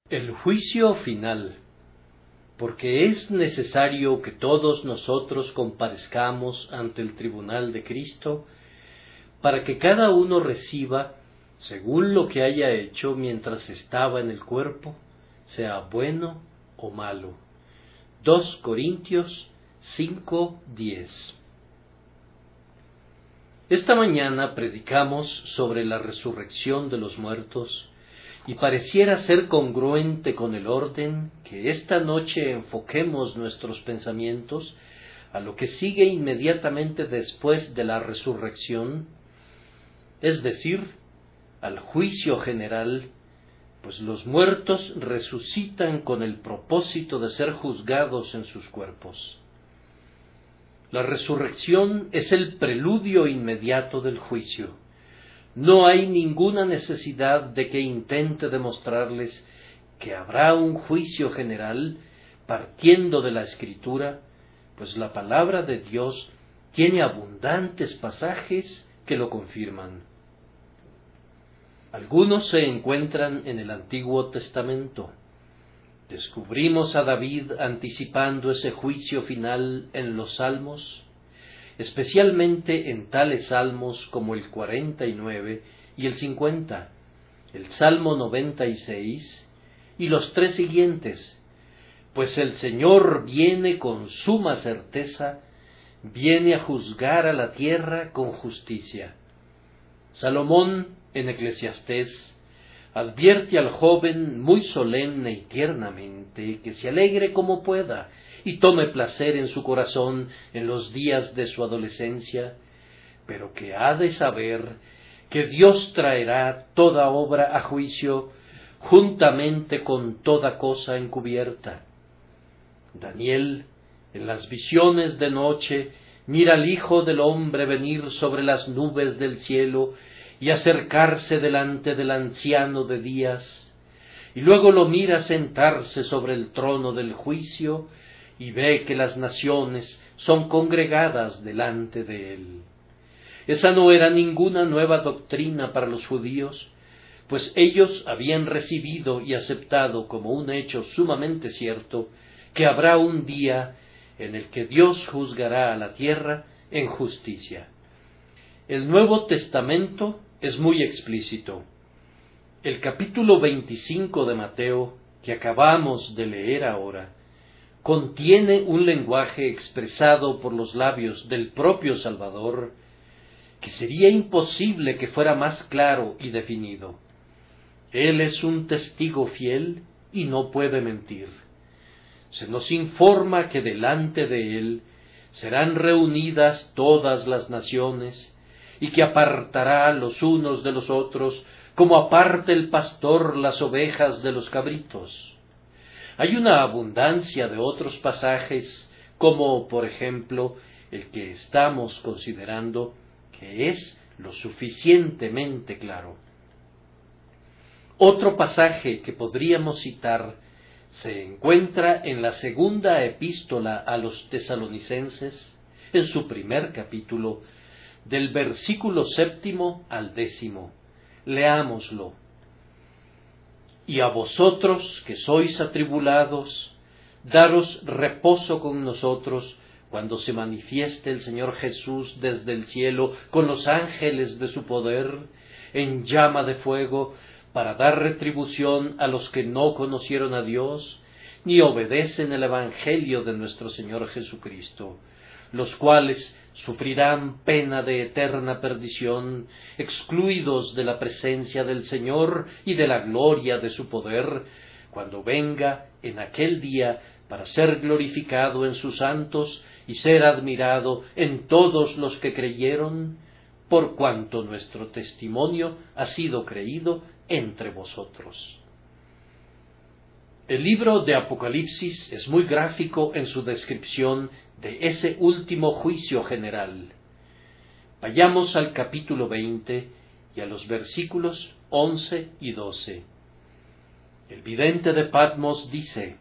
El juicio final. Porque es necesario que todos nosotros comparezcamos ante el tribunal de Cristo, para que cada uno reciba, según lo que haya hecho mientras estaba en el cuerpo, sea bueno o malo. 2 Corintios 5:10. Esta mañana predicamos sobre la resurrección de los muertos, y pareciera ser congruente con el orden que esta noche enfoquemos nuestros pensamientos a lo que sigue inmediatamente después de la resurrección, es decir, al juicio general, pues los muertos resucitan con el propósito de ser juzgados en sus cuerpos. La resurrección es el preludio inmediato del juicio. No hay ninguna necesidad de que intente demostrarles que habrá un juicio general partiendo de la Escritura, pues la palabra de Dios tiene abundantes pasajes que lo confirman. Algunos se encuentran en el Antiguo Testamento. Descubrimos a David anticipando ese juicio final en los Salmos, especialmente en tales salmos como el 49 y el 50, el Salmo 96 y los 3 siguientes, pues el Señor viene con suma certeza, viene a juzgar a la tierra con justicia. Salomón, en Eclesiastés, advierte al joven muy solemne y tiernamente que se alegre como pueda y tome placer en su corazón en los días de su adolescencia, pero que ha de saber que Dios traerá toda obra a juicio juntamente con toda cosa encubierta. Daniel, en las visiones de noche, mira al Hijo del Hombre venir sobre las nubes del cielo y acercarse delante del Anciano de días, y luego lo mira sentarse sobre el trono del juicio, y ve que las naciones son congregadas delante de él. Esa no era ninguna nueva doctrina para los judíos, pues ellos habían recibido y aceptado como un hecho sumamente cierto que habrá un día en el que Dios juzgará a la tierra en justicia. El Nuevo Testamento es muy explícito. El capítulo 25 de Mateo, que acabamos de leer ahora, contiene un lenguaje expresado por los labios del propio Salvador, que sería imposible que fuera más claro y definido. Él es un testigo fiel y no puede mentir. Se nos informa que delante de él serán reunidas todas las naciones, y que apartará los unos de los otros, como aparta el pastor las ovejas de los cabritos. Hay una abundancia de otros pasajes, como por ejemplo el que estamos considerando, que es lo suficientemente claro. Otro pasaje que podríamos citar se encuentra en la segunda epístola a los tesalonicenses, en su primer capítulo, del versículo 7 al 10. Leámoslo. Y a vosotros que sois atribulados, daros reposo con nosotros, cuando se manifieste el Señor Jesús desde el cielo con los ángeles de su poder, en llama de fuego, para dar retribución a los que no conocieron a Dios, ni obedecen el Evangelio de nuestro Señor Jesucristo, los cuales sufrirán pena de eterna perdición, excluidos de la presencia del Señor y de la gloria de su poder, cuando venga en aquel día para ser glorificado en sus santos y ser admirado en todos los que creyeron, por cuanto nuestro testimonio ha sido creído entre vosotros. El libro de Apocalipsis es muy gráfico en su descripción de ese último juicio general. Vayamos al capítulo 20 y a los versículos 11 y 12. El vidente de Patmos dice: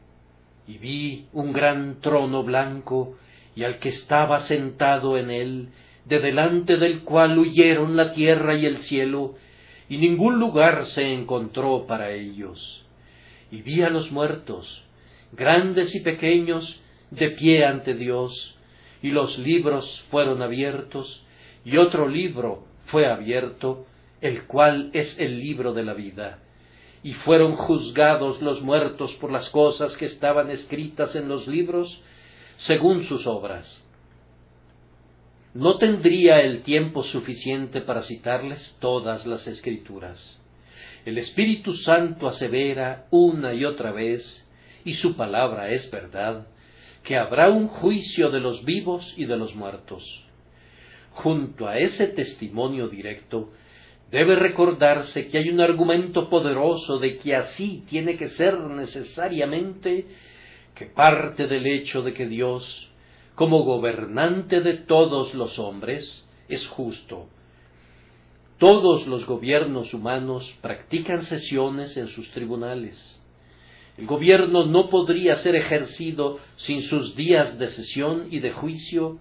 Y vi un gran trono blanco, y al que estaba sentado en él, de delante del cual huyeron la tierra y el cielo, y ningún lugar se encontró para ellos. Y vi a los muertos, grandes y pequeños, de pie ante Dios, y los libros fueron abiertos, y otro libro fue abierto, el cual es el libro de la vida. Y fueron juzgados los muertos por las cosas que estaban escritas en los libros, según sus obras. No tendría el tiempo suficiente para citarles todas las Escrituras. El Espíritu Santo asevera una y otra vez, y su palabra es verdad, que habrá un juicio de los vivos y de los muertos. Junto a ese testimonio directo, debe recordarse que hay un argumento poderoso de que así tiene que ser necesariamente, que parte del hecho de que Dios, como gobernante de todos los hombres, es justo. Todos los gobiernos humanos practican sesiones en sus tribunales. El gobierno no podría ser ejercido sin sus días de sesión y de juicio,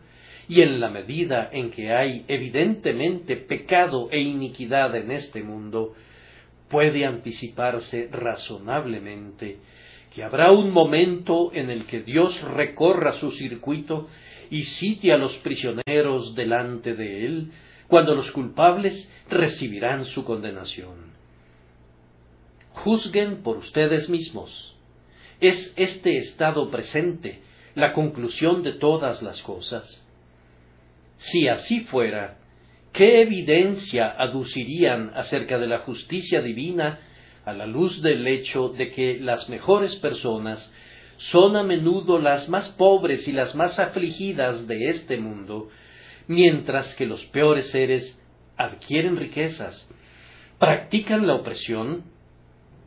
y en la medida en que hay evidentemente pecado e iniquidad en este mundo, puede anticiparse razonablemente que habrá un momento en el que Dios recorra su circuito y cite a los prisioneros delante de él, cuando los culpables recibirán su condenación. Juzguen por ustedes mismos. ¿Es este estado presente la conclusión de todas las cosas? Si así fuera, ¿qué evidencia aducirían acerca de la justicia divina a la luz del hecho de que las mejores personas son a menudo las más pobres y las más afligidas de este mundo, mientras que los peores seres adquieren riquezas, practican la opresión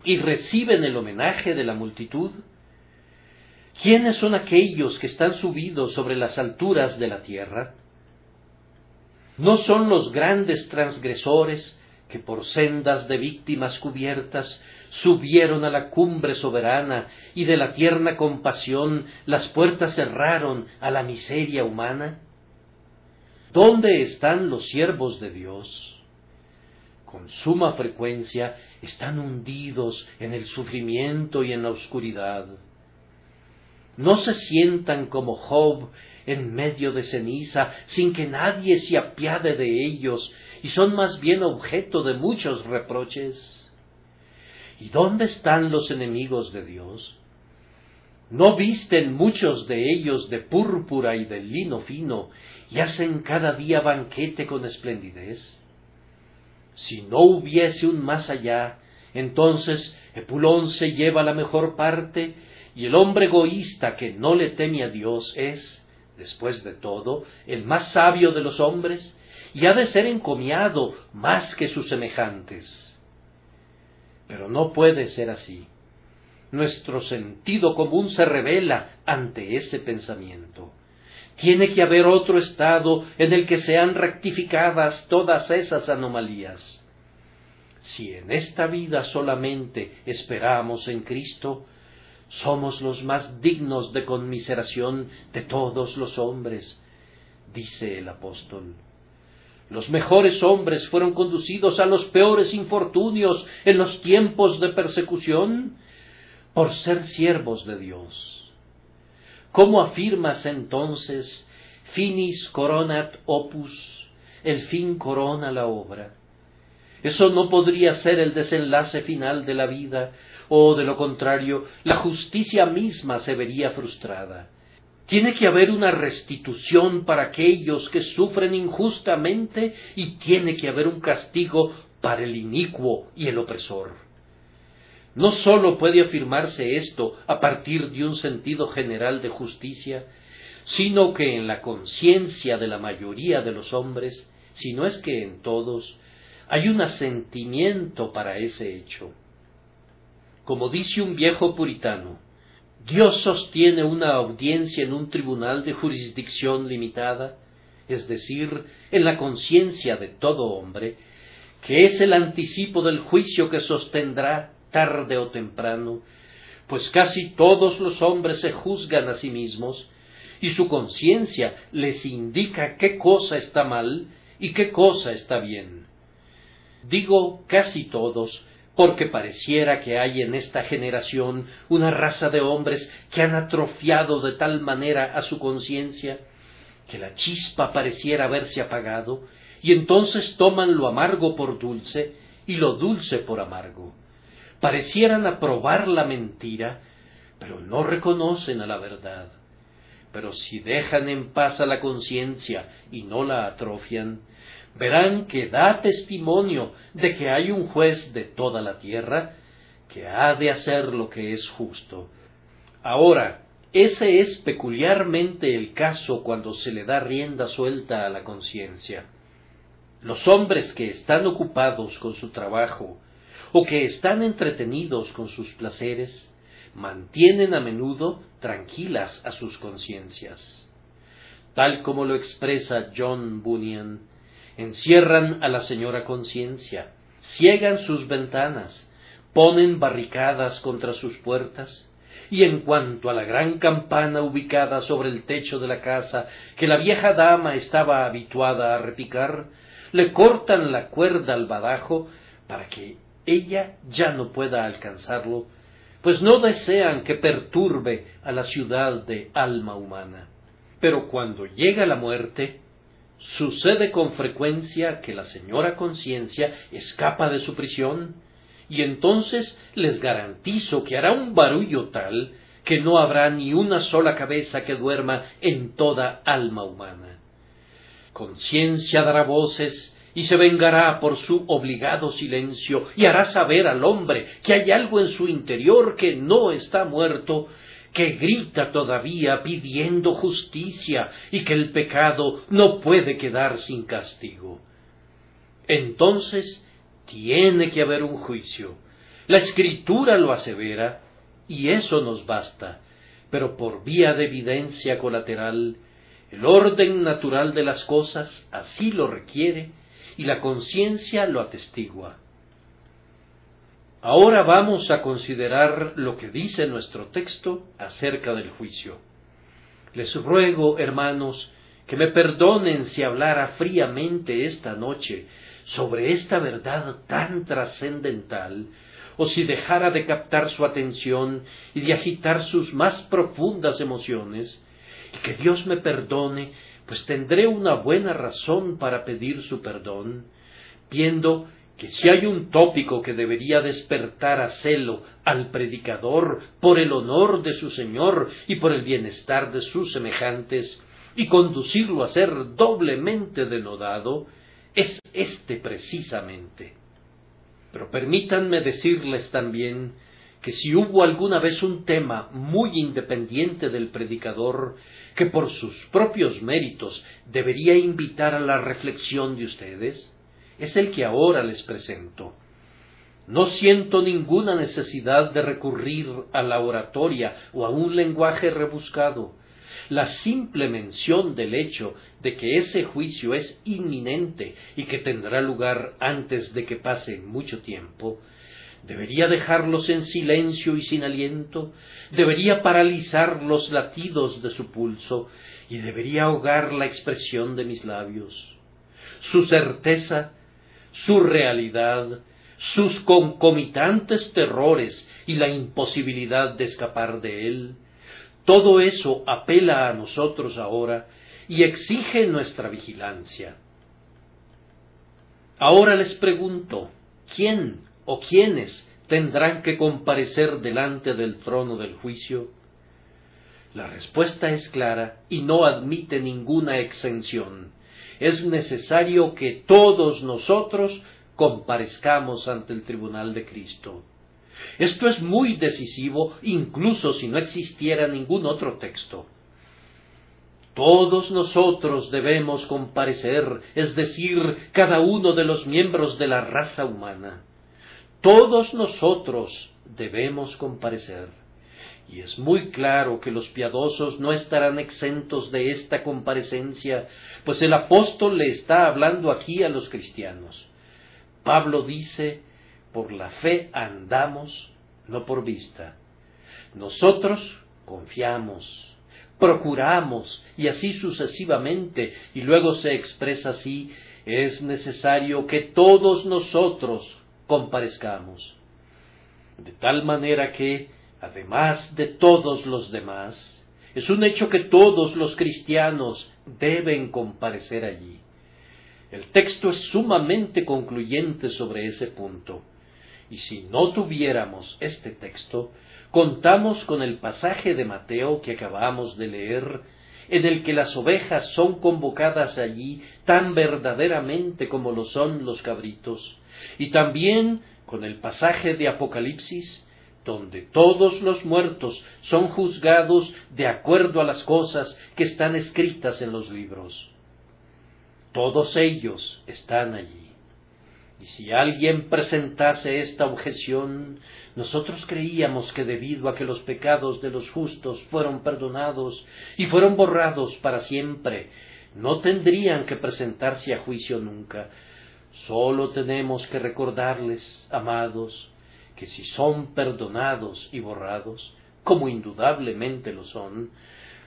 y reciben el homenaje de la multitud? ¿Quiénes son aquellos que están subidos sobre las alturas de la tierra? ¿No son los grandes transgresores que por sendas de víctimas cubiertas subieron a la cumbre soberana y de la tierna compasión las puertas cerraron a la miseria humana? ¿Dónde están los siervos de Dios? Con suma frecuencia están hundidos en el sufrimiento y en la oscuridad. No se sientan como Job en medio de ceniza, sin que nadie se apiade de ellos, y son más bien objeto de muchos reproches. ¿Y dónde están los enemigos de Dios? ¿No visten muchos de ellos de púrpura y de lino fino, y hacen cada día banquete con esplendidez? Si no hubiese un más allá, entonces Epulón se lleva la mejor parte, y el hombre egoísta que no le teme a Dios es, después de todo, el más sabio de los hombres, y ha de ser encomiado más que sus semejantes. Pero no puede ser así. Nuestro sentido común se revela ante ese pensamiento. Tiene que haber otro estado en el que sean rectificadas todas esas anomalías. Si en esta vida solamente esperamos en Cristo, somos los más dignos de conmiseración de todos los hombres, dice el apóstol. Los mejores hombres fueron conducidos a los peores infortunios en los tiempos de persecución por ser siervos de Dios. ¿Cómo afirmas entonces, finis coronat opus, el fin corona la obra? Eso no podría ser el desenlace final de la vida, o de lo contrario, la justicia misma se vería frustrada. Tiene que haber una restitución para aquellos que sufren injustamente, y tiene que haber un castigo para el inicuo y el opresor. No sólo puede afirmarse esto a partir de un sentido general de justicia, sino que en la conciencia de la mayoría de los hombres, si no es que en todos, hay un asentimiento para ese hecho. Como dice un viejo puritano, Dios sostiene una audiencia en un tribunal de jurisdicción limitada, es decir, en la conciencia de todo hombre, que es el anticipo del juicio que sostendrá tarde o temprano, pues casi todos los hombres se juzgan a sí mismos, y su conciencia les indica qué cosa está mal y qué cosa está bien. Digo casi todos, porque pareciera que hay en esta generación una raza de hombres que han atrofiado de tal manera a su conciencia, que la chispa pareciera haberse apagado, y entonces toman lo amargo por dulce y lo dulce por amargo. Parecieran aprobar la mentira, pero no reconocen a la verdad. Pero si dejan en paz a la conciencia y no la atrofian, verán que da testimonio de que hay un juez de toda la tierra que ha de hacer lo que es justo. Ahora, ese es peculiarmente el caso cuando se le da rienda suelta a la conciencia. Los hombres que están ocupados con su trabajo o que están entretenidos con sus placeres mantienen a menudo tranquilas a sus conciencias. Tal como lo expresa John Bunyan, encierran a la señora conciencia, ciegan sus ventanas, ponen barricadas contra sus puertas, y en cuanto a la gran campana ubicada sobre el techo de la casa que la vieja dama estaba habituada a repicar, le cortan la cuerda al badajo para que ella ya no pueda alcanzarlo, pues no desean que perturbe a la ciudad de alma humana. Pero cuando llega la muerte, sucede con frecuencia que la señora conciencia escapa de su prisión, y entonces les garantizo que hará un barullo tal que no habrá ni una sola cabeza que duerma en toda alma humana. Conciencia dará voces y se vengará por su obligado silencio, y hará saber al hombre que hay algo en su interior que no está muerto, que grita todavía pidiendo justicia, y que el pecado no puede quedar sin castigo. Entonces tiene que haber un juicio. La Escritura lo asevera, y eso nos basta, pero por vía de evidencia colateral, el orden natural de las cosas así lo requiere, y la conciencia lo atestigua. Ahora vamos a considerar lo que dice nuestro texto acerca del juicio. Les ruego, hermanos, que me perdonen si hablara fríamente esta noche sobre esta verdad tan trascendental, o si dejara de captar su atención y de agitar sus más profundas emociones, y que Dios me perdone, pues tendré una buena razón para pedir su perdón, viendo que si hay un tópico que debería despertar a celo al predicador por el honor de su Señor y por el bienestar de sus semejantes, y conducirlo a ser doblemente denodado, es este precisamente. Pero permítanme decirles también que si hubo alguna vez un tema muy independiente del predicador que por sus propios méritos debería invitar a la reflexión de ustedes, es el que ahora les presento. No siento ninguna necesidad de recurrir a la oratoria o a un lenguaje rebuscado. La simple mención del hecho de que ese juicio es inminente y que tendrá lugar antes de que pase mucho tiempo, debería dejarlos en silencio y sin aliento, debería paralizar los latidos de su pulso y debería ahogar la expresión de mis labios. Su certeza, su realidad, sus concomitantes terrores y la imposibilidad de escapar de él, todo eso apela a nosotros ahora y exige nuestra vigilancia. Ahora les pregunto, ¿quién o quiénes tendrán que comparecer delante del trono del juicio? La respuesta es clara y no admite ninguna exención. Es necesario que todos nosotros comparezcamos ante el tribunal de Cristo. Esto es muy decisivo, incluso si no existiera ningún otro texto. Todos nosotros debemos comparecer, es decir, cada uno de los miembros de la raza humana. Todos nosotros debemos comparecer. Y es muy claro que los piadosos no estarán exentos de esta comparecencia, pues el apóstol le está hablando aquí a los cristianos. Pablo dice, por la fe andamos, no por vista. Nosotros confiamos, procuramos, y así sucesivamente, y luego se expresa así: es necesario que todos nosotros comparezcamos. De tal manera que, además de todos los demás, es un hecho que todos los cristianos deben comparecer allí. El texto es sumamente concluyente sobre ese punto. Y si no tuviéramos este texto, contamos con el pasaje de Mateo que acabamos de leer, en el que las ovejas son convocadas allí tan verdaderamente como lo son los cabritos, y también con el pasaje de Apocalipsis, donde todos los muertos son juzgados de acuerdo a las cosas que están escritas en los libros. Todos ellos están allí. Y si alguien presentase esta objeción: nosotros creíamos que debido a que los pecados de los justos fueron perdonados y fueron borrados para siempre, no tendrían que presentarse a juicio nunca. Solo tenemos que recordarles, amados, que si son perdonados y borrados, como indudablemente lo son,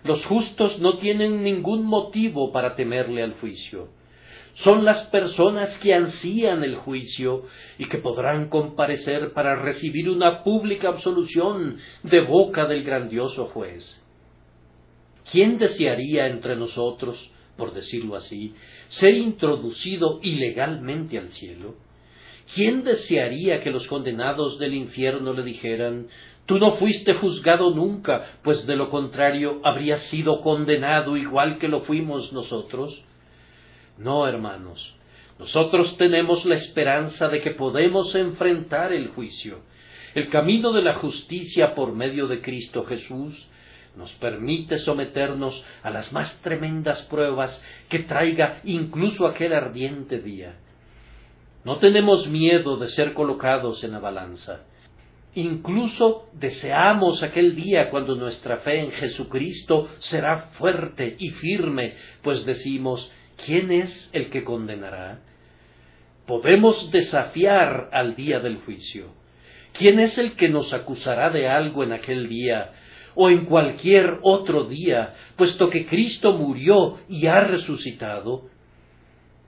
los justos no tienen ningún motivo para temerle al juicio. Son las personas que ansían el juicio y que podrán comparecer para recibir una pública absolución de boca del grandioso juez. ¿Quién desearía entre nosotros, por decirlo así, ser introducido ilegalmente al cielo? ¿Quién desearía que los condenados del infierno le dijeran: tú no fuiste juzgado nunca, pues de lo contrario habrías sido condenado igual que lo fuimos nosotros? No, hermanos, nosotros tenemos la esperanza de que podemos enfrentar el juicio. El camino de la justicia por medio de Cristo Jesús nos permite someternos a las más tremendas pruebas que traiga incluso aquel ardiente día. No tenemos miedo de ser colocados en la balanza. Incluso deseamos aquel día cuando nuestra fe en Jesucristo será fuerte y firme, pues decimos: ¿quién es el que condenará? Podemos desafiar al día del juicio. ¿Quién es el que nos acusará de algo en aquel día o en cualquier otro día, puesto que Cristo murió y ha resucitado?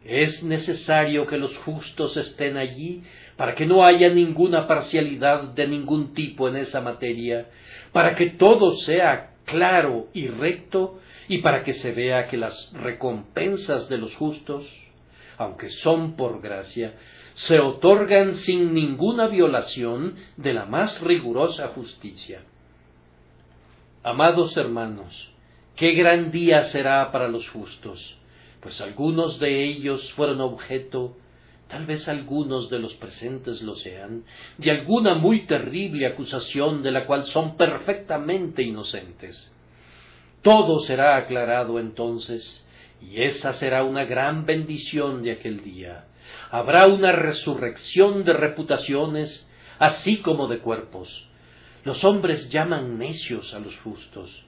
Es necesario que los justos estén allí para que no haya ninguna parcialidad de ningún tipo en esa materia, para que todo sea claro y recto, y para que se vea que las recompensas de los justos, aunque son por gracia, se otorgan sin ninguna violación de la más rigurosa justicia. Amados hermanos, qué gran día será para los justos, pues algunos de ellos fueron objeto, tal vez algunos de los presentes lo sean, de alguna muy terrible acusación de la cual son perfectamente inocentes. Todo será aclarado entonces, y esa será una gran bendición de aquel día. Habrá una resurrección de reputaciones, así como de cuerpos. Los hombres llaman necios a los justos.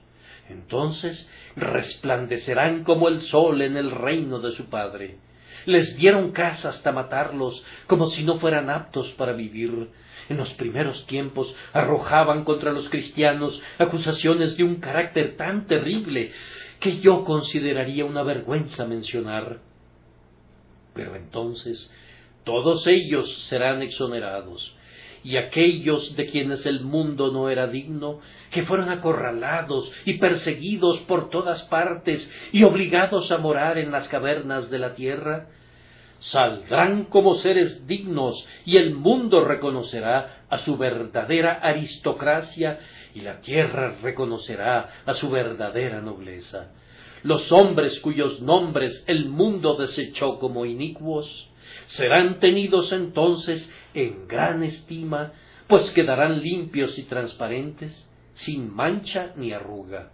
Entonces resplandecerán como el sol en el reino de su Padre. Les dieron caza hasta matarlos, como si no fueran aptos para vivir. En los primeros tiempos arrojaban contra los cristianos acusaciones de un carácter tan terrible que yo consideraría una vergüenza mencionar. Pero entonces todos ellos serán exonerados, y aquellos de quienes el mundo no era digno, que fueron acorralados y perseguidos por todas partes y obligados a morar en las cavernas de la tierra, saldrán como seres dignos, y el mundo reconocerá a su verdadera aristocracia, y la tierra reconocerá a su verdadera nobleza. Los hombres cuyos nombres el mundo desechó como inicuos, serán tenidos entonces en gran estima, pues quedarán limpios y transparentes, sin mancha ni arruga.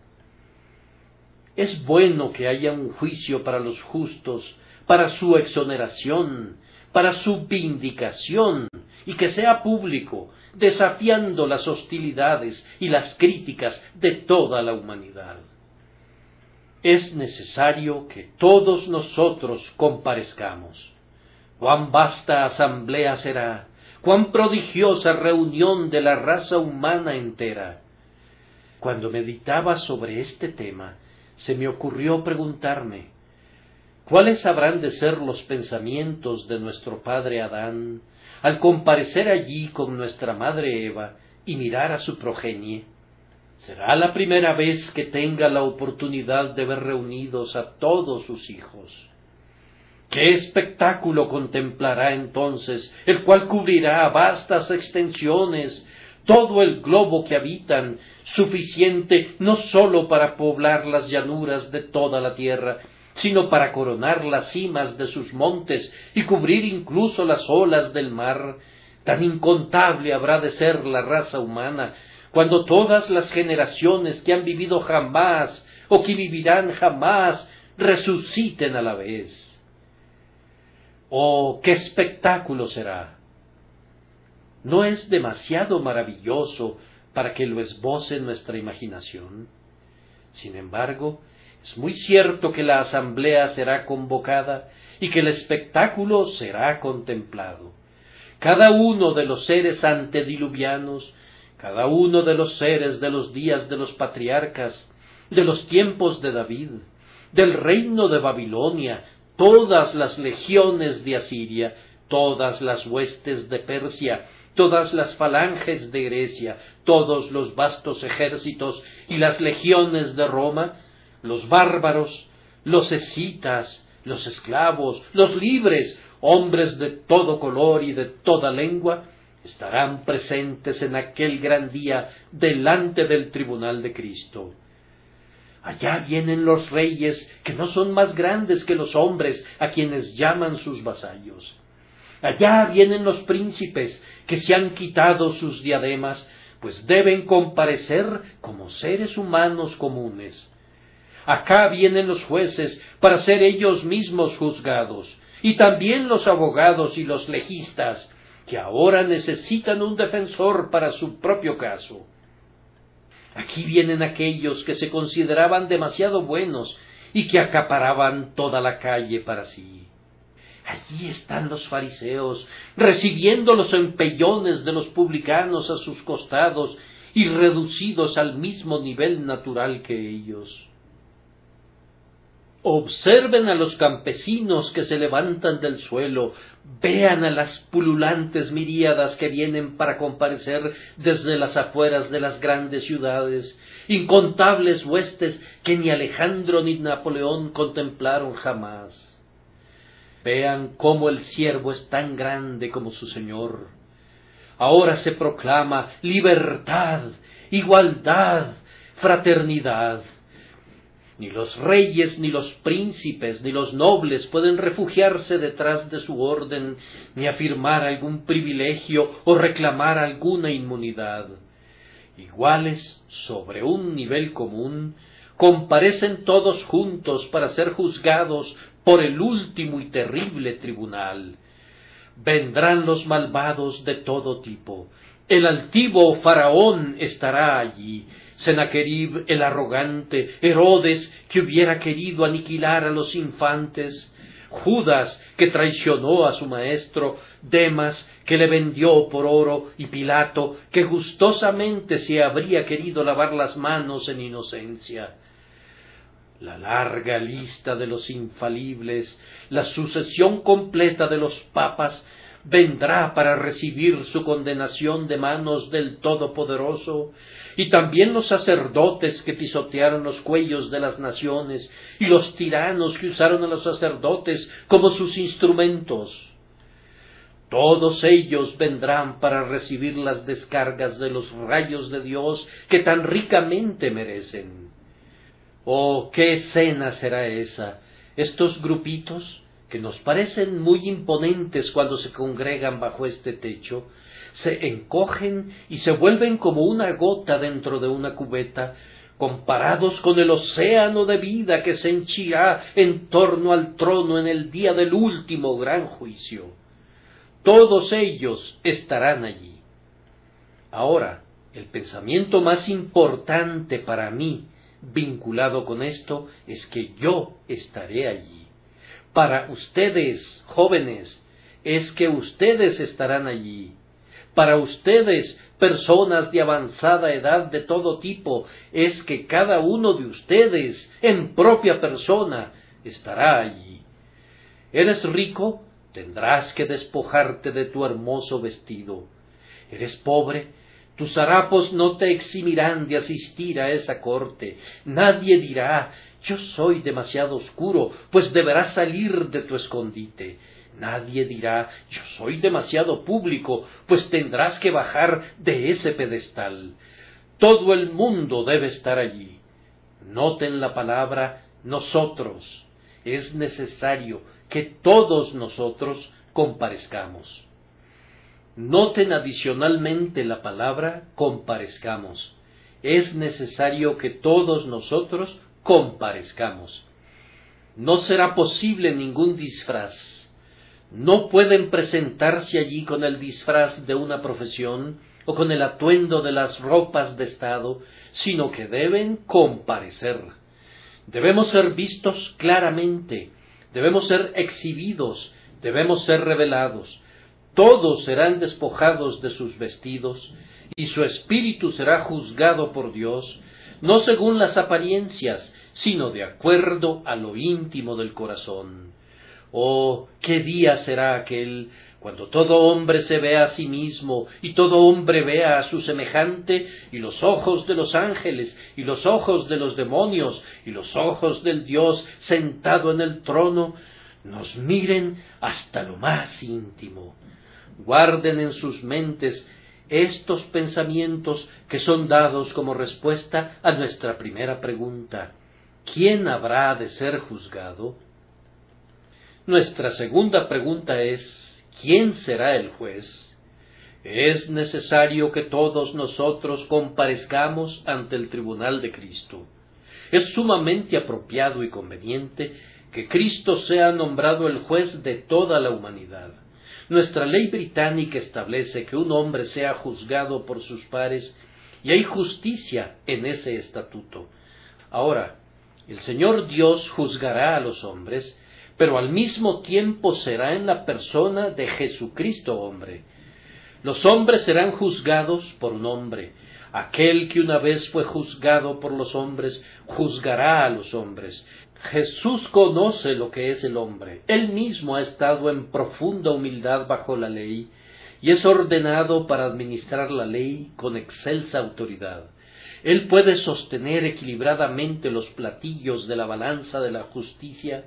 Es bueno que haya un juicio para los justos, para su exoneración, para su vindicación, y que sea público, desafiando las hostilidades y las críticas de toda la humanidad. Es necesario que todos nosotros comparezcamos. Cuán vasta asamblea será, cuán prodigiosa reunión de la raza humana entera. Cuando meditaba sobre este tema, se me ocurrió preguntarme, ¿cuáles habrán de ser los pensamientos de nuestro padre Adán al comparecer allí con nuestra madre Eva y mirar a su progenie? Será la primera vez que tenga la oportunidad de ver reunidos a todos sus hijos. ¿Qué espectáculo contemplará entonces, el cual cubrirá vastas extensiones, todo el globo que habitan, suficiente no sólo para poblar las llanuras de toda la tierra, sino para coronar las cimas de sus montes y cubrir incluso las olas del mar? Tan incontable habrá de ser la raza humana, cuando todas las generaciones que han vivido jamás o que vivirán jamás resuciten a la vez. ¡Oh, qué espectáculo será! ¿No es demasiado maravilloso para que lo esboce nuestra imaginación? Sin embargo, es muy cierto que la asamblea será convocada y que el espectáculo será contemplado. Cada uno de los seres antediluvianos, cada uno de los seres de los días de los patriarcas, de los tiempos de David, del reino de Babilonia, todas las legiones de Asiria, todas las huestes de Persia, todas las falanges de Grecia, todos los vastos ejércitos y las legiones de Roma, los bárbaros, los escitas, los esclavos, los libres, hombres de todo color y de toda lengua, estarán presentes en aquel gran día delante del tribunal de Cristo. Allá vienen los reyes que no son más grandes que los hombres a quienes llaman sus vasallos. Allá vienen los príncipes que se han quitado sus diademas, pues deben comparecer como seres humanos comunes. Acá vienen los jueces para ser ellos mismos juzgados, y también los abogados y los legistas, que ahora necesitan un defensor para su propio caso. Aquí vienen aquellos que se consideraban demasiado buenos y que acaparaban toda la calle para sí. Allí están los fariseos, recibiendo los empellones de los publicanos a sus costados y reducidos al mismo nivel natural que ellos. Observen a los campesinos que se levantan del suelo, vean a las pululantes miríadas que vienen para comparecer desde las afueras de las grandes ciudades, incontables huestes que ni Alejandro ni Napoleón contemplaron jamás. Vean cómo el siervo es tan grande como su Señor. Ahora se proclama libertad, igualdad, fraternidad. Ni los reyes, ni los príncipes, ni los nobles pueden refugiarse detrás de su orden, ni afirmar algún privilegio o reclamar alguna inmunidad. Iguales sobre un nivel común, comparecen todos juntos para ser juzgados por el último y terrible tribunal. Vendrán los malvados de todo tipo. El altivo faraón estará allí, Sennacherib el arrogante, Herodes que hubiera querido aniquilar a los infantes, Judas que traicionó a su maestro, Demas que le vendió por oro y Pilato que gustosamente se habría querido lavar las manos en inocencia. La larga lista de los infalibles, la sucesión completa de los papas, vendrá para recibir su condenación de manos del Todopoderoso, y también los sacerdotes que pisotearon los cuellos de las naciones, y los tiranos que usaron a los sacerdotes como sus instrumentos. Todos ellos vendrán para recibir las descargas de los rayos de Dios que tan ricamente merecen. ¡Oh, qué escena será esa! Estos grupitos, que nos parecen muy imponentes cuando se congregan bajo este techo, se encogen y se vuelven como una gota dentro de una cubeta, comparados con el océano de vida que se henchirá en torno al trono en el día del último gran juicio. Todos ellos estarán allí. Ahora, el pensamiento más importante para mí, vinculado con esto, es que yo estaré allí. Para ustedes, jóvenes, es que ustedes estarán allí. Para ustedes, personas de avanzada edad de todo tipo, es que cada uno de ustedes, en propia persona, estará allí. ¿Eres rico? Tendrás que despojarte de tu hermoso vestido. ¿Eres pobre? Tus harapos no te eximirán de asistir a esa corte. Nadie dirá, yo soy demasiado oscuro, pues deberás salir de tu escondite. Nadie dirá, yo soy demasiado público, pues tendrás que bajar de ese pedestal. Todo el mundo debe estar allí. Noten la palabra nosotros. Es necesario que todos nosotros comparezcamos. Noten adicionalmente la palabra comparezcamos. Es necesario que todos nosotros comparezcamos. No será posible ningún disfraz. No pueden presentarse allí con el disfraz de una profesión o con el atuendo de las ropas de estado, sino que deben comparecer. Debemos ser vistos claramente, debemos ser exhibidos, debemos ser revelados. Todos serán despojados de sus vestidos, y su espíritu será juzgado por Dios, no según las apariencias, sino de acuerdo a lo íntimo del corazón. Oh, qué día será aquel, cuando todo hombre se vea a sí mismo, y todo hombre vea a su semejante, y los ojos de los ángeles, y los ojos de los demonios, y los ojos del Dios sentado en el trono, nos miren hasta lo más íntimo. Guarden en sus mentes estos pensamientos que son dados como respuesta a nuestra primera pregunta: ¿quién habrá de ser juzgado? Nuestra segunda pregunta es: ¿quién será el juez? Es necesario que todos nosotros comparezcamos ante el tribunal de Cristo. Es sumamente apropiado y conveniente que Cristo sea nombrado el juez de toda la humanidad. Nuestra ley británica establece que un hombre sea juzgado por sus pares, y hay justicia en ese estatuto. Ahora, el Señor Dios juzgará a los hombres, pero al mismo tiempo será en la persona de Jesucristo hombre. Los hombres serán juzgados por un hombre. Aquel que una vez fue juzgado por los hombres, juzgará a los hombres. Jesús conoce lo que es el hombre. Él mismo ha estado en profunda humildad bajo la ley, y es ordenado para administrar la ley con excelsa autoridad. Él puede sostener equilibradamente los platillos de la balanza de la justicia,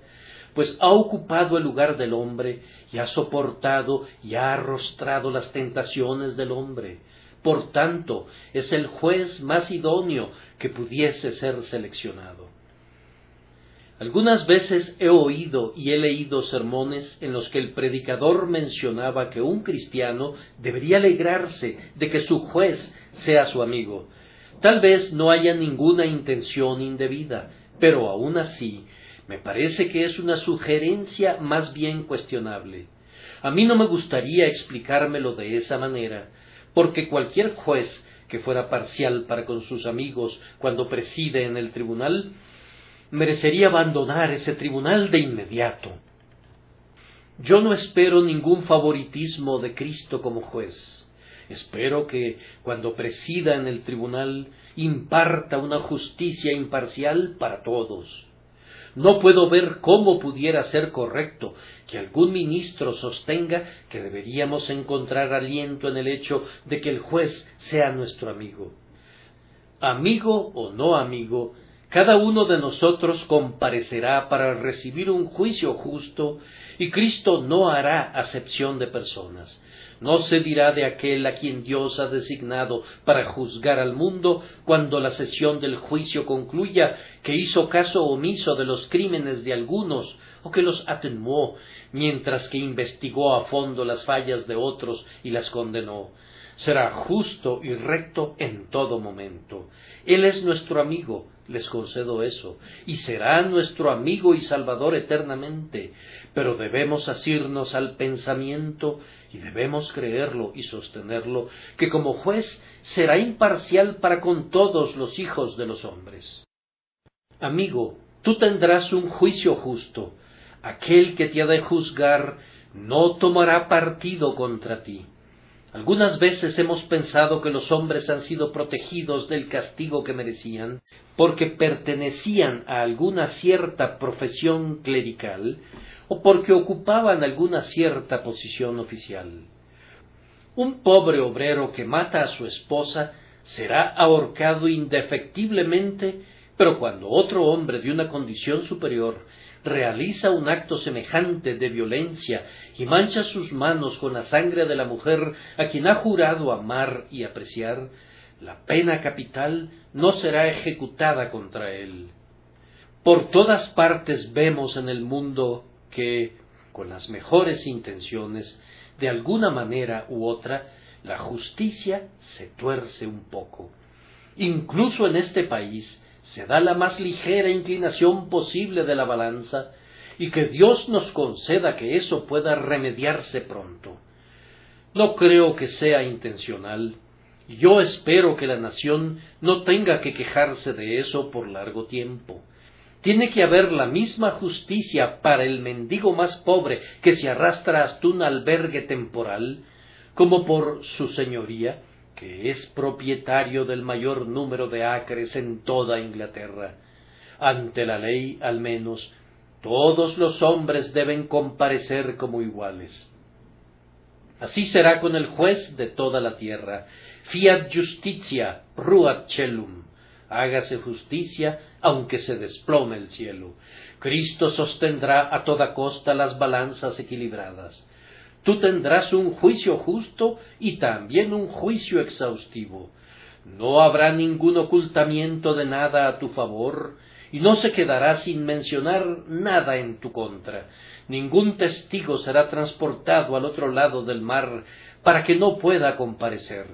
pues ha ocupado el lugar del hombre y ha soportado y ha arrostrado las tentaciones del hombre. Por tanto, es el juez más idóneo que pudiese ser seleccionado. Algunas veces he oído y he leído sermones en los que el predicador mencionaba que un cristiano debería alegrarse de que su juez sea su amigo. Tal vez no haya ninguna intención indebida, pero aún así me parece que es una sugerencia más bien cuestionable. A mí no me gustaría explicármelo de esa manera, porque cualquier juez que fuera parcial para con sus amigos cuando preside en el tribunal, merecería abandonar ese tribunal de inmediato. Yo no espero ningún favoritismo de Cristo como juez. Espero que, cuando presida en el tribunal, imparta una justicia imparcial para todos. No puedo ver cómo pudiera ser correcto que algún ministro sostenga que deberíamos encontrar aliento en el hecho de que el juez sea nuestro amigo. Amigo o no amigo, cada uno de nosotros comparecerá para recibir un juicio justo, y Cristo no hará acepción de personas. No se dirá de aquel a quien Dios ha designado para juzgar al mundo, cuando la sesión del juicio concluya, que hizo caso omiso de los crímenes de algunos, o que los atenuó, mientras que investigó a fondo las fallas de otros y las condenó. Será justo y recto en todo momento. Él es nuestro amigo, les concedo eso, y será nuestro amigo y salvador eternamente, pero debemos asirnos al pensamiento, y debemos creerlo y sostenerlo, que como juez será imparcial para con todos los hijos de los hombres. Amigo, tú tendrás un juicio justo. Aquel que te ha de juzgar no tomará partido contra ti. Algunas veces hemos pensado que los hombres han sido protegidos del castigo que merecían porque pertenecían a alguna cierta profesión clerical o porque ocupaban alguna cierta posición oficial. Un pobre obrero que mata a su esposa será ahorcado indefectiblemente, pero cuando otro hombre de una condición superior realiza un acto semejante de violencia y mancha sus manos con la sangre de la mujer a quien ha jurado amar y apreciar, la pena capital no será ejecutada contra él. Por todas partes vemos en el mundo que, con las mejores intenciones, de alguna manera u otra, la justicia se tuerce un poco. Incluso en este país se da la más ligera inclinación posible de la balanza, y que Dios nos conceda que eso pueda remediarse pronto. No creo que sea intencional, y yo espero que la nación no tenga que quejarse de eso por largo tiempo. Tiene que haber la misma justicia para el mendigo más pobre que se arrastra hasta un albergue temporal, como por su señoría, que es propietario del mayor número de acres en toda Inglaterra. Ante la ley, al menos, todos los hombres deben comparecer como iguales. Así será con el juez de toda la tierra. Fiat justitia, ruat celum. Hágase justicia, aunque se desplome el cielo. Cristo sostendrá a toda costa las balanzas equilibradas. Tú tendrás un juicio justo y también un juicio exhaustivo. No habrá ningún ocultamiento de nada a tu favor, y no se quedará sin mencionar nada en tu contra. Ningún testigo será transportado al otro lado del mar para que no pueda comparecer.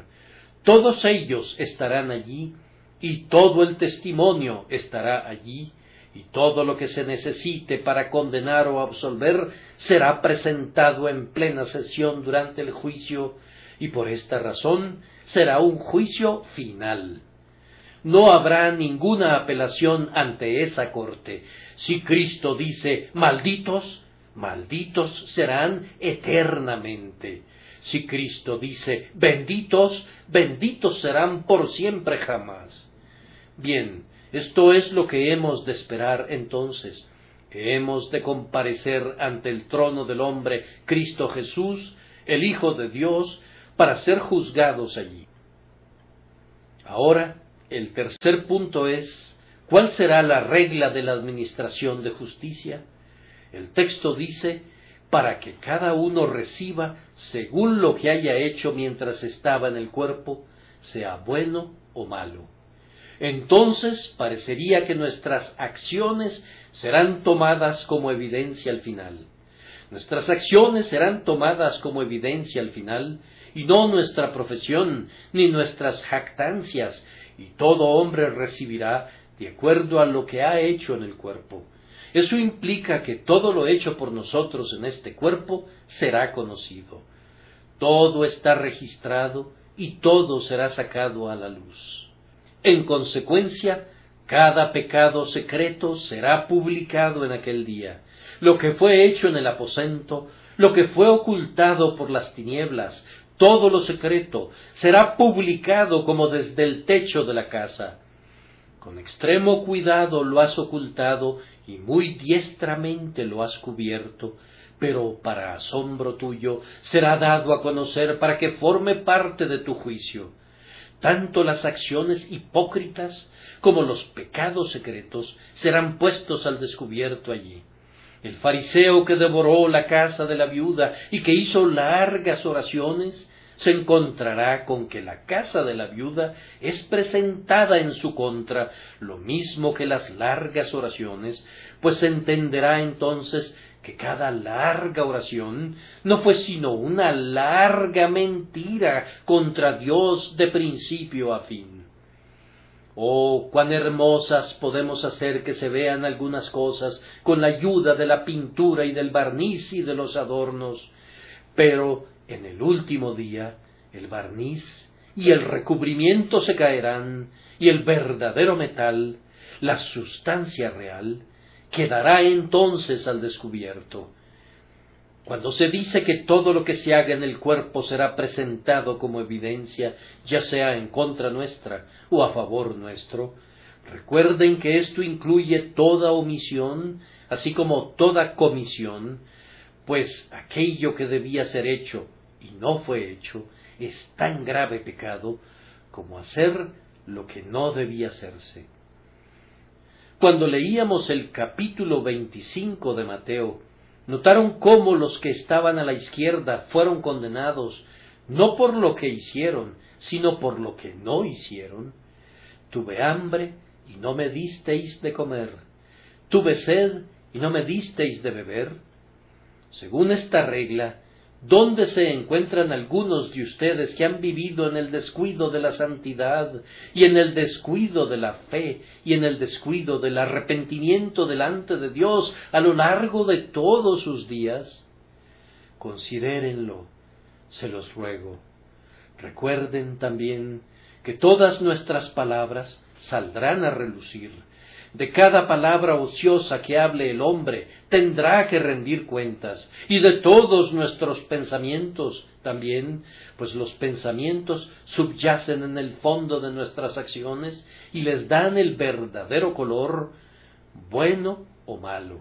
Todos ellos estarán allí, y todo el testimonio estará allí, y todo lo que se necesite para condenar o absolver será presentado en plena sesión durante el juicio, y por esta razón será un juicio final. No habrá ninguna apelación ante esa corte. Si Cristo dice malditos, malditos serán eternamente. Si Cristo dice benditos, benditos serán por siempre jamás. Bien, esto es lo que hemos de esperar entonces, que hemos de comparecer ante el trono del hombre Cristo Jesús, el Hijo de Dios, para ser juzgados allí. Ahora, el tercer punto es, ¿cuál será la regla de la administración de justicia? El texto dice, para que cada uno reciba según lo que haya hecho mientras estaba en el cuerpo, sea bueno o malo. Entonces parecería que nuestras acciones serán tomadas como evidencia al final. Nuestras acciones serán tomadas como evidencia al final, y no nuestra profesión, ni nuestras jactancias, y todo hombre recibirá de acuerdo a lo que ha hecho en el cuerpo. Eso implica que todo lo hecho por nosotros en este cuerpo será conocido. Todo está registrado y todo será sacado a la luz. En consecuencia, cada pecado secreto será publicado en aquel día. Lo que fue hecho en el aposento, lo que fue ocultado por las tinieblas, todo lo secreto, será publicado como desde el techo de la casa. Con extremo cuidado lo has ocultado y muy diestramente lo has cubierto, pero para asombro tuyo será dado a conocer para que forme parte de tu juicio. Tanto las acciones hipócritas como los pecados secretos serán puestos al descubierto allí. El fariseo que devoró la casa de la viuda y que hizo largas oraciones, se encontrará con que la casa de la viuda es presentada en su contra, lo mismo que las largas oraciones, pues se entenderá entonces que cada larga oración no fue sino una larga mentira contra Dios de principio a fin. Oh, cuán hermosas podemos hacer que se vean algunas cosas con la ayuda de la pintura y del barniz y de los adornos, pero en el último día el barniz y el recubrimiento se caerán, y el verdadero metal, la sustancia real, quedará entonces al descubierto. Cuando se dice que todo lo que se haga en el cuerpo será presentado como evidencia, ya sea en contra nuestra o a favor nuestro, recuerden que esto incluye toda omisión, así como toda comisión, pues aquello que debía ser hecho y no fue hecho es tan grave pecado como hacer lo que no debía hacerse. Cuando leíamos el capítulo 25 de Mateo, notaron cómo los que estaban a la izquierda fueron condenados, no por lo que hicieron, sino por lo que no hicieron. Tuve hambre y no me disteis de comer. Tuve sed y no me disteis de beber. Según esta regla, ¿dónde se encuentran algunos de ustedes que han vivido en el descuido de la santidad y en el descuido de la fe y en el descuido del arrepentimiento delante de Dios a lo largo de todos sus días? Considérenlo, se los ruego. Recuerden también que todas nuestras palabras saldrán a relucir. De cada palabra ociosa que hable el hombre tendrá que rendir cuentas, y de todos nuestros pensamientos también, pues los pensamientos subyacen en el fondo de nuestras acciones y les dan el verdadero color, bueno o malo.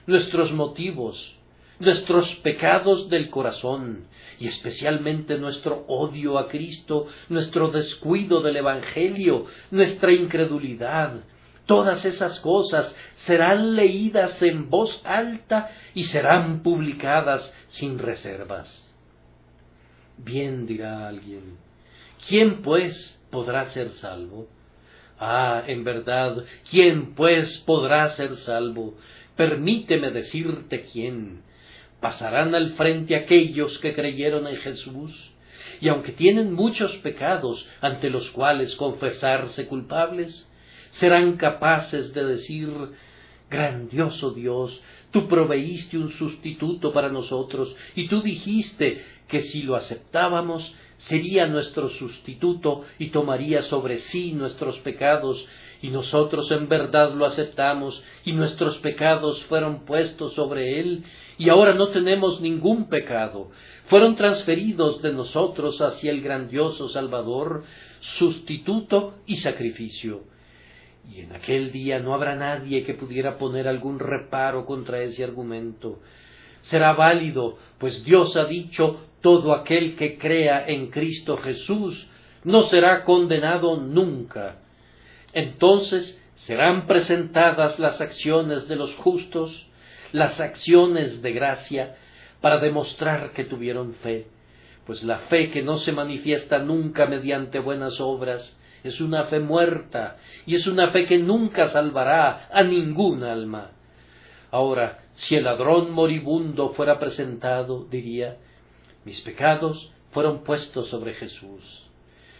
Nuestros motivos, nuestros pecados del corazón, y especialmente nuestro odio a Cristo, nuestro descuido del Evangelio, nuestra incredulidad, todas esas cosas serán leídas en voz alta y serán publicadas sin reservas. Bien, dirá alguien, ¿quién pues podrá ser salvo? Ah, en verdad, ¿quién pues podrá ser salvo? Permíteme decirte quién. Pasarán al frente aquellos que creyeron en Jesús, y aunque tienen muchos pecados ante los cuales confesarse culpables, serán capaces de decir: grandioso Dios, tú proveíste un sustituto para nosotros, y tú dijiste que si lo aceptábamos, sería nuestro sustituto y tomaría sobre sí nuestros pecados, y nosotros en verdad lo aceptamos, y nuestros pecados fueron puestos sobre él, y ahora no tenemos ningún pecado. Fueron transferidos de nosotros hacia el grandioso Salvador, sustituto y sacrificio. Y en aquel día no habrá nadie que pudiera poner algún reparo contra ese argumento. Será válido, pues Dios ha dicho: todo aquel que crea en Cristo Jesús no será condenado nunca. Entonces serán presentadas las acciones de los justos, las acciones de gracia, para demostrar que tuvieron fe, pues la fe que no se manifiesta nunca mediante buenas obras es una fe muerta, y es una fe que nunca salvará a ningún alma. Ahora, si el ladrón moribundo fuera presentado, diría: mis pecados fueron puestos sobre Jesús.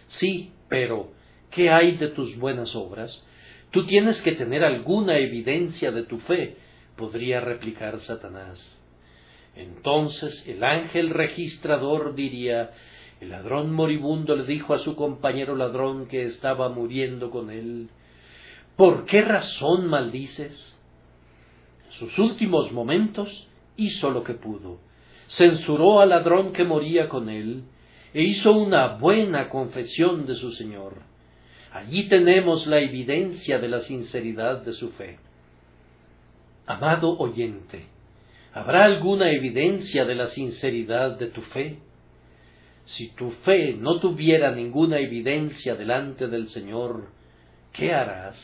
Sí, pero ¿qué hay de tus buenas obras? Tú tienes que tener alguna evidencia de tu fe, podría replicar Satanás. Entonces el ángel registrador diría: el ladrón moribundo le dijo a su compañero ladrón que estaba muriendo con él: ¿por qué razón maldices? En sus últimos momentos hizo lo que pudo. Censuró al ladrón que moría con él e hizo una buena confesión de su Señor. Allí tenemos la evidencia de la sinceridad de su fe. Amado oyente, ¿habrá alguna evidencia de la sinceridad de tu fe? Si tu fe no tuviera ninguna evidencia delante del Señor, ¿qué harás?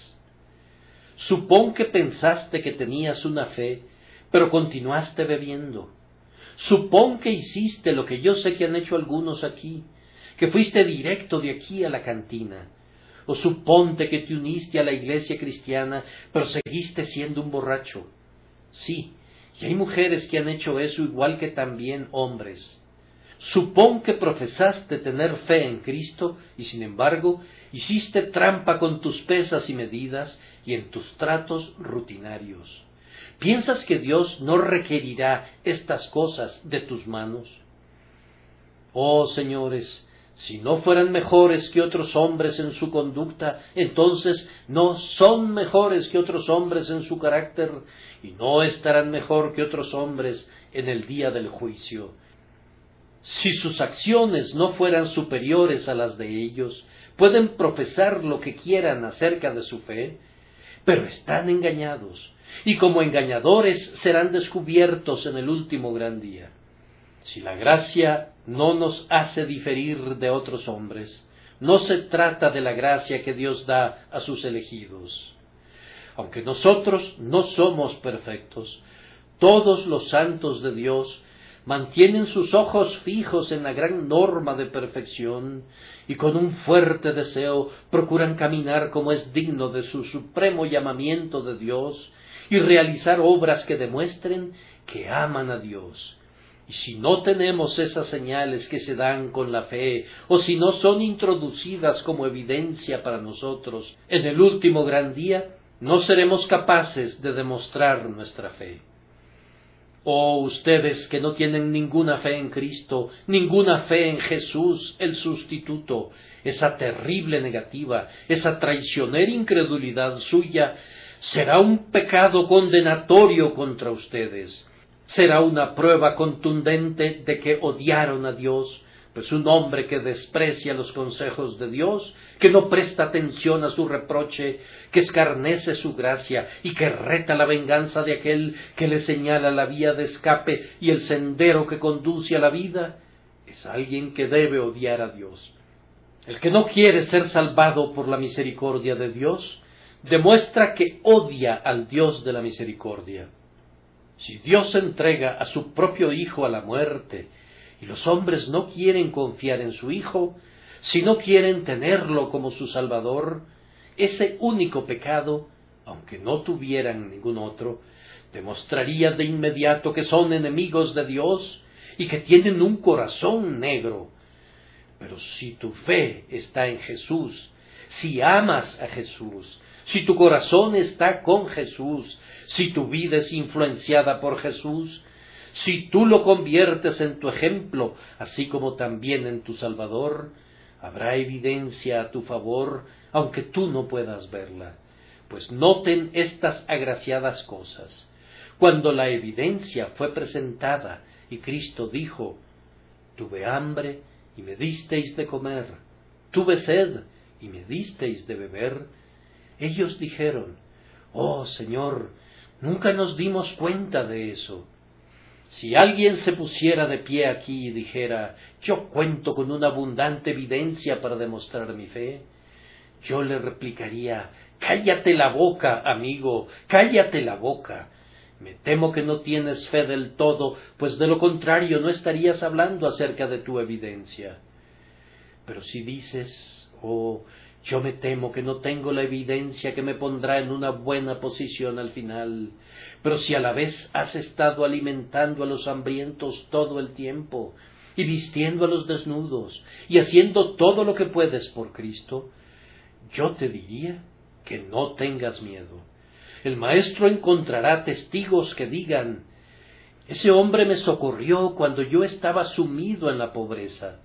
Supón que pensaste que tenías una fe, pero continuaste bebiendo. Supón que hiciste lo que yo sé que han hecho algunos aquí, que fuiste directo de aquí a la cantina. O suponte que te uniste a la iglesia cristiana, pero seguiste siendo un borracho. Sí, y hay mujeres que han hecho eso igual que también hombres. Supón que profesaste tener fe en Cristo y sin embargo hiciste trampa con tus pesas y medidas y en tus tratos rutinarios. ¿Piensas que Dios no requerirá estas cosas de tus manos? Oh, señores, Si no fueran mejores que otros hombres en su conducta, entonces no son mejores que otros hombres en su carácter, y no estarán mejor que otros hombres en el día del juicio. Si sus acciones no fueran superiores a las de ellos, pueden profesar lo que quieran acerca de su fe, pero están engañados, y como engañadores serán descubiertos en el último gran día. Si la gracia no nos hace diferir de otros hombres, no se trata de la gracia que Dios da a sus elegidos. Aunque nosotros no somos perfectos, todos los santos de Dios mantienen sus ojos fijos en la gran norma de perfección y con un fuerte deseo procuran caminar como es digno de su supremo llamamiento de Dios y realizar obras que demuestren que aman a Dios. Y si no tenemos esas señales que se dan con la fe, o si no son introducidas como evidencia para nosotros en el último gran día, no seremos capaces de demostrar nuestra fe. Oh, ustedes que no tienen ninguna fe en Cristo, ninguna fe en Jesús, el sustituto, esa terrible negativa, esa traicionera incredulidad suya, será un pecado condenatorio contra ustedes. Será una prueba contundente de que odiaron a Dios, pues un hombre que desprecia los consejos de Dios, que no presta atención a su reproche, que escarnece su gracia y que reta la venganza de aquel que le señala la vía de escape y el sendero que conduce a la vida, es alguien que debe odiar a Dios. El que no quiere ser salvado por la misericordia de Dios, demuestra que odia al Dios de la misericordia. Si Dios entrega a su propio Hijo a la muerte, y los hombres no quieren confiar en su Hijo, si no quieren tenerlo como su Salvador, ese único pecado, aunque no tuvieran ningún otro, demostraría de inmediato que son enemigos de Dios y que tienen un corazón negro. Pero si tu fe está en Jesús, si amas a Jesús, si tu corazón está con Jesús, si tu vida es influenciada por Jesús, si tú lo conviertes en tu ejemplo, así como también en tu Salvador, habrá evidencia a tu favor, aunque tú no puedas verla. Pues noten estas agraciadas cosas. Cuando la evidencia fue presentada y Cristo dijo: tuve hambre y me disteis de comer, tuve sed y me disteis de beber, ellos dijeron: oh Señor, nunca nos dimos cuenta de eso. Si alguien se pusiera de pie aquí y dijera: yo cuento con una abundante evidencia para demostrar mi fe, yo le replicaría: cállate la boca, amigo, cállate la boca. Me temo que no tienes fe del todo, pues de lo contrario no estarías hablando acerca de tu evidencia. Pero si dices: oh, yo me temo que no tengo la evidencia que me pondrá en una buena posición al final, pero si a la vez has estado alimentando a los hambrientos todo el tiempo, y vistiendo a los desnudos, y haciendo todo lo que puedes por Cristo, yo te diría que no tengas miedo. El Maestro encontrará testigos que digan: ese hombre me socorrió cuando yo estaba sumido en la pobreza.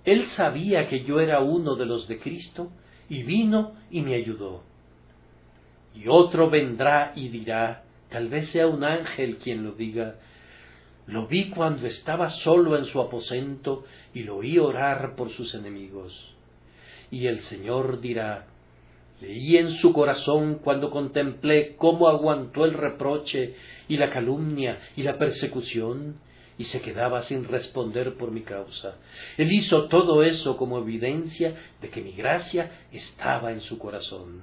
Él sabía que yo era uno de los de Cristo, y vino y me ayudó. Y otro vendrá y dirá, tal vez sea un ángel quien lo diga: lo vi cuando estaba solo en su aposento y lo oí orar por sus enemigos. Y el Señor dirá: leí en su corazón cuando contemplé cómo aguantó el reproche y la calumnia y la persecución, y se quedaba sin responder por mi causa. Él hizo todo eso como evidencia de que mi gracia estaba en su corazón.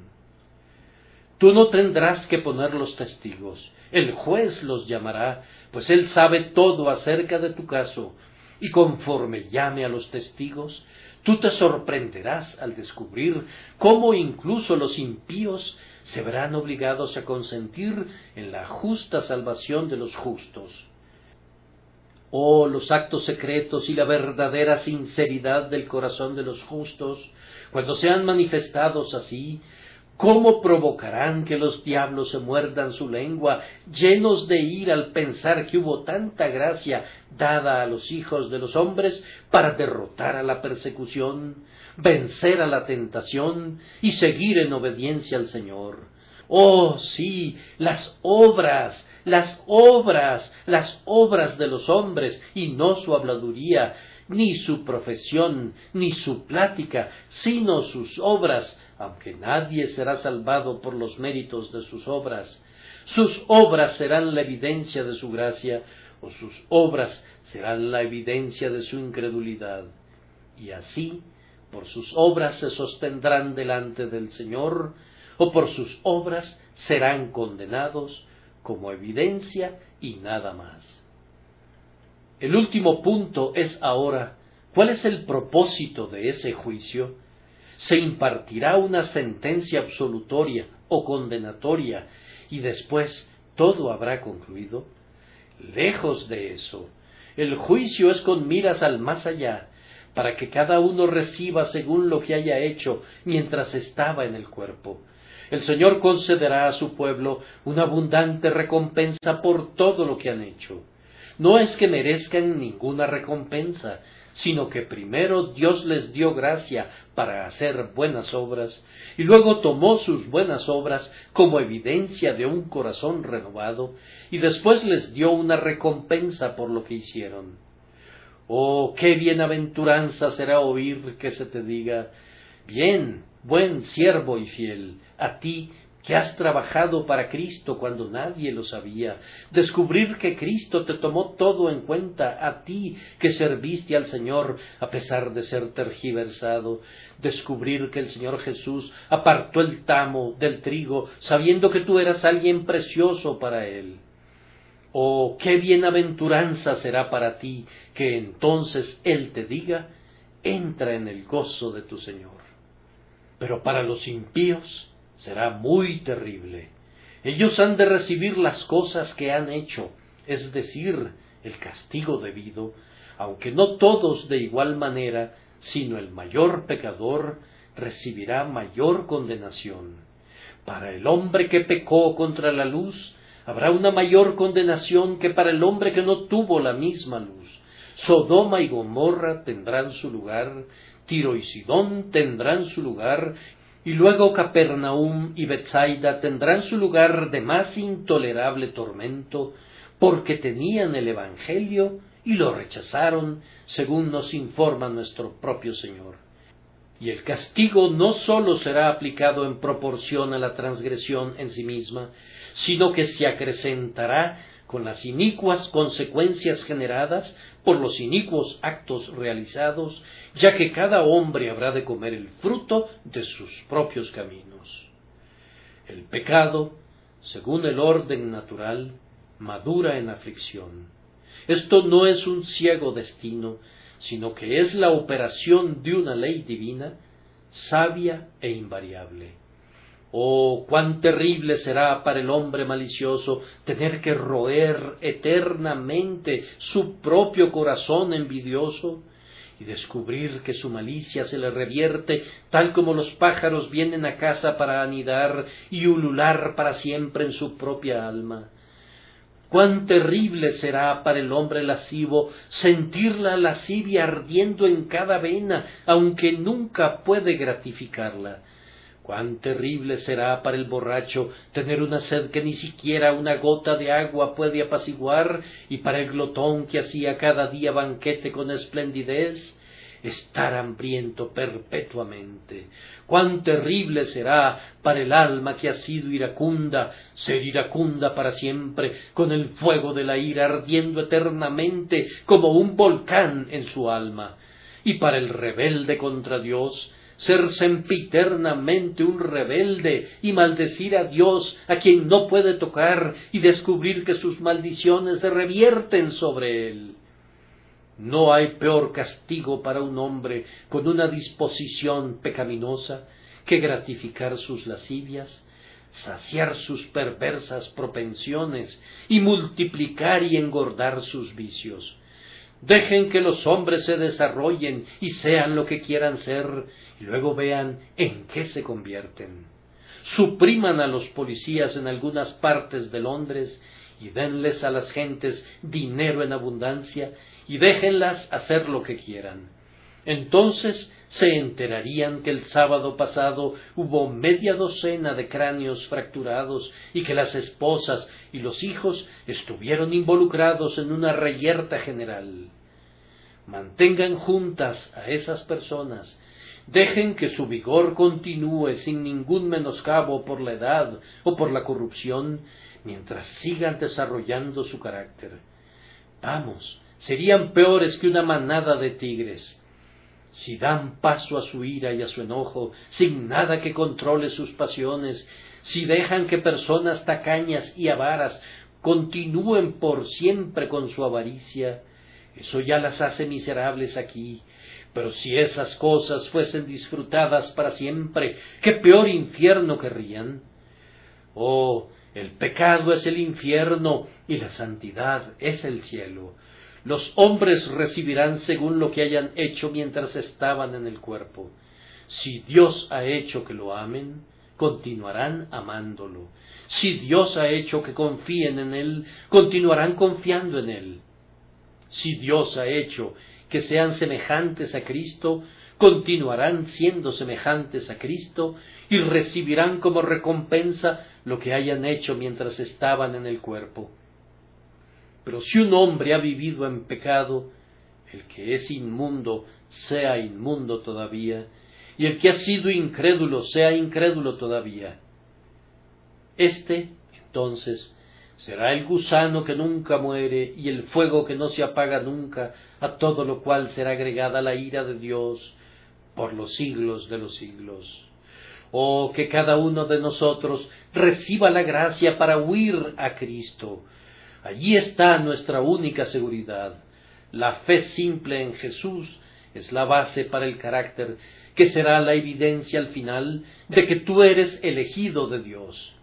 Tú no tendrás que poner los testigos, el juez los llamará, pues él sabe todo acerca de tu caso, y conforme llame a los testigos, tú te sorprenderás al descubrir cómo incluso los impíos se verán obligados a consentir en la justa salvación de los justos. Oh, los actos secretos y la verdadera sinceridad del corazón de los justos, cuando sean manifestados así, ¿Cómo provocarán que los diablos se muerdan su lengua, llenos de ira al pensar que hubo tanta gracia dada a los hijos de los hombres para derrotar a la persecución, vencer a la tentación y seguir en obediencia al Señor? Oh, sí, las obras de los hombres, y no su habladuría, ni su profesión, ni su plática, sino sus obras, aunque nadie será salvado por los méritos de sus obras. Sus obras serán la evidencia de su gracia, o sus obras serán la evidencia de su incredulidad. Y así, por sus obras se sostendrán delante del Señor, o por sus obras serán condenados como evidencia y nada más. El último punto es ahora, ¿cuál es el propósito de ese juicio? Se impartirá una sentencia absolutoria o condenatoria y después todo habrá concluido. Lejos de eso, el juicio es con miras al más allá, para que cada uno reciba según lo que haya hecho mientras estaba en el cuerpo. El Señor concederá a su pueblo una abundante recompensa por todo lo que han hecho. No es que merezcan ninguna recompensa, sino que primero Dios les dio gracia para hacer buenas obras, y luego tomó sus buenas obras como evidencia de un corazón renovado, y después les dio una recompensa por lo que hicieron. Oh, qué bienaventuranza será oír que se te diga: bien, buen siervo y fiel, a ti que has trabajado para Cristo cuando nadie lo sabía, descubrir que Cristo te tomó todo en cuenta, a ti que serviste al Señor a pesar de ser tergiversado, descubrir que el Señor Jesús apartó el tamo del trigo sabiendo que tú eras alguien precioso para Él. Oh, qué bienaventuranza será para ti que entonces Él te diga: entra en el gozo de tu Señor. Pero para los impíos será muy terrible. Ellos han de recibir las cosas que han hecho, es decir, el castigo debido, aunque no todos de igual manera, sino el mayor pecador recibirá mayor condenación. Para el hombre que pecó contra la luz, habrá una mayor condenación que para el hombre que no tuvo la misma luz. Sodoma y Gomorra tendrán su lugar, Tiro y Sidón tendrán su lugar, y luego Capernaum y Betsaida tendrán su lugar de más intolerable tormento, porque tenían el Evangelio y lo rechazaron, según nos informa nuestro propio Señor. Y el castigo no sólo será aplicado en proporción a la transgresión en sí misma, sino que se acrecentará con las inicuas consecuencias generadas por los inicuos actos realizados, ya que cada hombre habrá de comer el fruto de sus propios caminos. El pecado, según el orden natural, madura en aflicción. Esto no es un ciego destino, sino que es la operación de una ley divina, sabia e invariable. Oh, cuán terrible será para el hombre malicioso tener que roer eternamente su propio corazón envidioso y descubrir que su malicia se le revierte tal como los pájaros vienen a casa para anidar y ulular para siempre en su propia alma. Cuán terrible será para el hombre lascivo sentir la lascivia ardiendo en cada vena, aunque nunca puede gratificarla. Cuán terrible será para el borracho tener una sed que ni siquiera una gota de agua puede apaciguar, y para el glotón que hacía cada día banquete con esplendidez, estar hambriento perpetuamente. Cuán terrible será para el alma que ha sido iracunda, ser iracunda para siempre, con el fuego de la ira ardiendo eternamente como un volcán en su alma. Y para el rebelde contra Dios, ser sempiternamente un rebelde y maldecir a Dios, a quien no puede tocar, y descubrir que sus maldiciones se revierten sobre él. No hay peor castigo para un hombre con una disposición pecaminosa que gratificar sus lascivias, saciar sus perversas propensiones y multiplicar y engordar sus vicios. Dejen que los hombres se desarrollen y sean lo que quieran ser, y luego vean en qué se convierten. supriman a los policías en algunas partes de Londres y denles a las gentes dinero en abundancia y déjenlas hacer lo que quieran. Entonces se enterarían que el sábado pasado hubo media docena de cráneos fracturados y que las esposas y los hijos estuvieron involucrados en una reyerta general. Mantengan juntas a esas personas, dejen que su vigor continúe sin ningún menoscabo por la edad o por la corrupción, mientras sigan desarrollando su carácter. Vamos, serían peores que una manada de tigres. Si dan paso a su ira y a su enojo, sin nada que controle sus pasiones, si dejan que personas tacañas y avaras continúen por siempre con su avaricia, eso ya las hace miserables aquí. Pero si esas cosas fuesen disfrutadas para siempre, ¿qué peor infierno querrían? Oh, el pecado es el infierno y la santidad es el cielo. Los hombres recibirán según lo que hayan hecho mientras estaban en el cuerpo. Si Dios ha hecho que lo amen, continuarán amándolo. Si Dios ha hecho que confíen en Él, continuarán confiando en Él. Si Dios ha hecho que sean semejantes a Cristo, continuarán siendo semejantes a Cristo y recibirán como recompensa lo que hayan hecho mientras estaban en el cuerpo. Pero si un hombre ha vivido en pecado, el que es inmundo sea inmundo todavía, y el que ha sido incrédulo sea incrédulo todavía. Este, entonces, será el gusano que nunca muere y el fuego que no se apaga nunca, a todo lo cual será agregada la ira de Dios por los siglos de los siglos. Oh, que cada uno de nosotros reciba la gracia para huir a Cristo. Allí está nuestra única seguridad. La fe simple en Jesús es la base para el carácter, que será la evidencia al final de que tú eres elegido de Dios.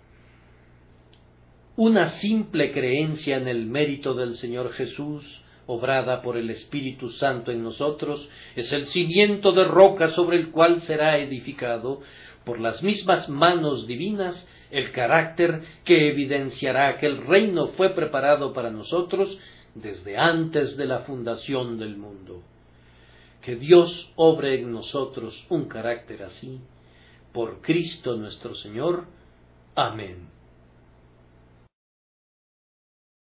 Una simple creencia en el mérito del Señor Jesús, obrada por el Espíritu Santo en nosotros, es el cimiento de roca sobre el cual será edificado, por las mismas manos divinas, el carácter que evidenciará que el reino fue preparado para nosotros desde antes de la fundación del mundo. Que Dios obre en nosotros un carácter así, por Cristo nuestro Señor. Amén.